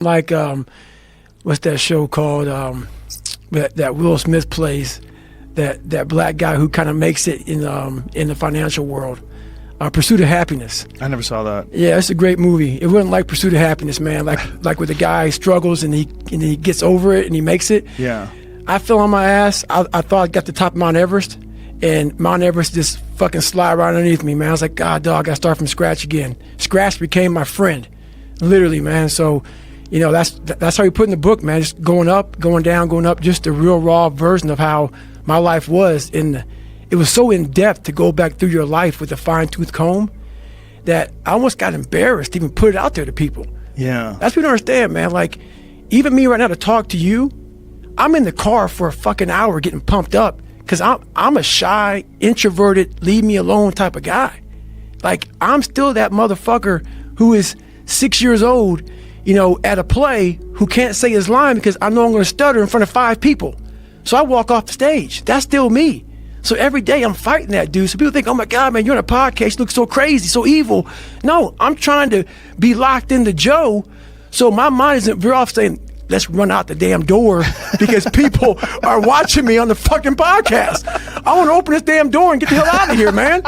Like, what's that show called that Will Smith plays, that black guy who kind of makes it in the financial world, Pursuit of Happiness. I never saw that. Yeah, it's a great movie. It wasn't like Pursuit of Happiness, man. Like where the guy struggles and he gets over it and he makes it. Yeah. I fell on my ass. I thought I got to the top of Mount Everest, and Mount Everest just fucking slide right underneath me, man. I was like, God, dog, I gotta start from scratch again. Scratch became my friend, literally, man. So, that's how you put in the book, man. Just going up, going down, going up. Just the real raw version of how my life was. It was so in depth to go back through your life with a fine tooth comb that I almost got embarrassed to even put it out there to people. Yeah. That's what you don't understand, man. Like, even me right now to talk to you, I'm in the car for a fucking hour getting pumped up because I'm a shy, introverted, leave me alone type of guy. Like, I'm still that motherfucker who is 6 years old, at a play, who can't say his line because I know I'm going to stutter in front of 5 people. So I walk off the stage. That's still me. So every day I'm fighting that dude. So people think, oh my God, man, you're on a podcast, you look so crazy, so evil. No, I'm trying to be locked into Joe. So my mind isn't veer off saying, let's run out the damn door because people are watching me on the fucking podcast. I want to open this damn door and get the hell out of here, man.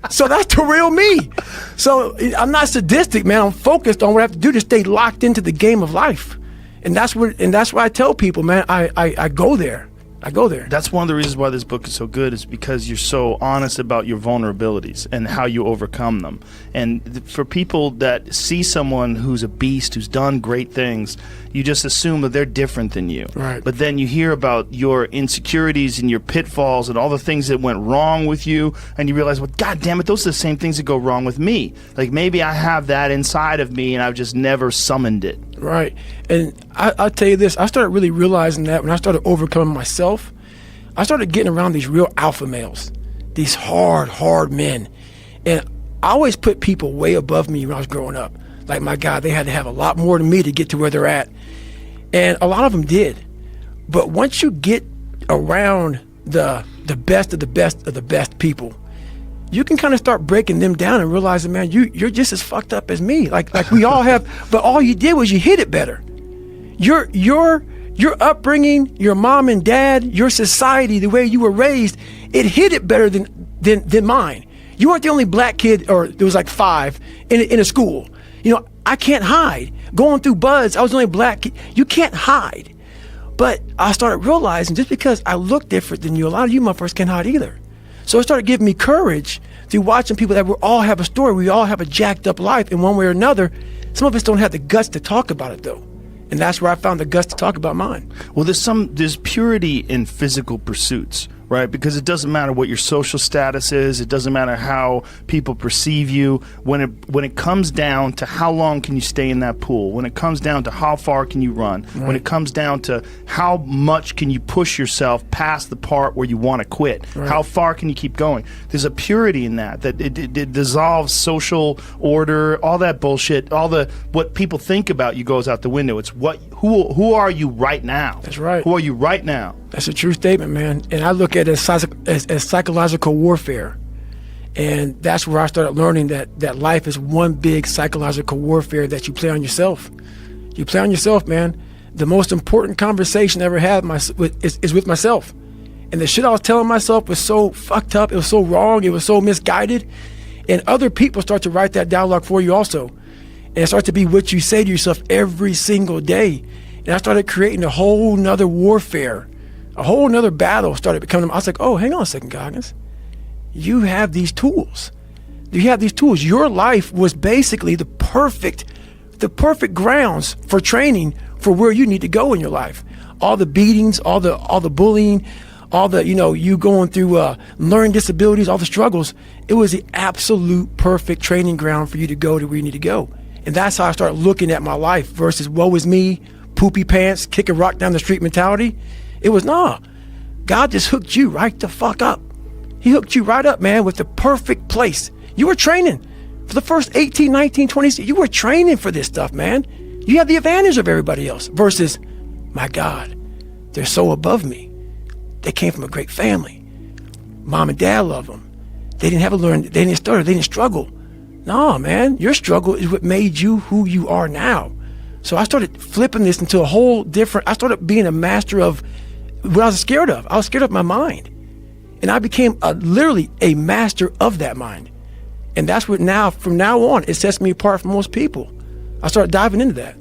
So that's the real me. So I'm not sadistic, man. I'm focused on what I have to do to stay locked into the game of life. And that's why I tell people, man, I go there. I go there. That's one of the reasons why this book is so good, is because you're so honest about your vulnerabilities and how you overcome them. And for people that see someone who's a beast, who's done great things, you just assume that they're different than you. Right. But then you hear about your insecurities and your pitfalls and all the things that went wrong with you, and you realize, well, God damn it, those are the same things that go wrong with me. Like, maybe I have that inside of me and I've just never summoned it. Right. And I'll tell you this, I started really realizing that when I started overcoming myself, I started getting around these real alpha males, these hard men. And I always put people way above me when I was growing up. Like, my God, they had to have a lot more than me to get to where they're at. And a lot of them did. But once you get around the best of the best of the best people, you can kind of start breaking them down and realizing, man, you're just as fucked up as me. Like we all have, but all you did was you hit it better. Your upbringing, your mom and dad, your society, the way you were raised, it hit it better than mine. You weren't the only black kid, or there was like 5 in a school. I can't hide. Going through buds, I was the only black kid. You can't hide. But I started realizing, just because I look different than you, a lot of you motherfuckers can't hide either. So it started giving me courage through watching people that we all have a story. We all have a jacked up life in one way or another. Some of us don't have the guts to talk about it, though. And that's where I found the guts to talk about mine. Well, there's purity in physical pursuits, right? Because it doesn't matter what your social status is. It doesn't matter how people perceive you. When it comes down to how long can you stay in that pool, when it comes down to how far can you run, right, when it comes down to how much can you push yourself past the part where you want to quit, right, how far can you keep going? There's a purity in that it dissolves social order, all that bullshit, what people think about you goes out the window. It's who are you right now? That's right. Who are you right now? That's a true statement, man. And I look at it as psychological warfare. And that's where I started learning that life is one big psychological warfare that you play on yourself. You play on yourself, man. The most important conversation I ever had is with myself. And the shit I was telling myself was so fucked up. It was so wrong. It was so misguided. And other people start to write that dialogue for you also. And it starts to be what you say to yourself every single day. And I started creating a whole nother warfare. A whole nother battle started becoming. I was like, oh, hang on a second, Goggins. You have these tools. You have these tools. Your life was basically the perfect grounds for training for where you need to go in your life. All the beatings, all the bullying, all the, you going through learning disabilities, all the struggles. It was the absolute perfect training ground for you to go to where you need to go. And that's how I started looking at my life versus woe is me, poopy pants, kick a rock down the street mentality. It was, nah, God just hooked you right the fuck up. He hooked you right up, man, with the perfect place. You were training for the first 18, 19, 20 years. You were training for this stuff, man. You have the advantage of everybody else versus, my God, they're so above me. They came from a great family. Mom and dad love them. They didn't have to learn, they didn't stutter, they didn't struggle. No, man, your struggle is what made you who you are now. So I started flipping this into a whole different, I started being a master of what I was scared of. I was scared of my mind. And I became literally a master of that mind. And that's what now, from now on, it sets me apart from most people. I started diving into that.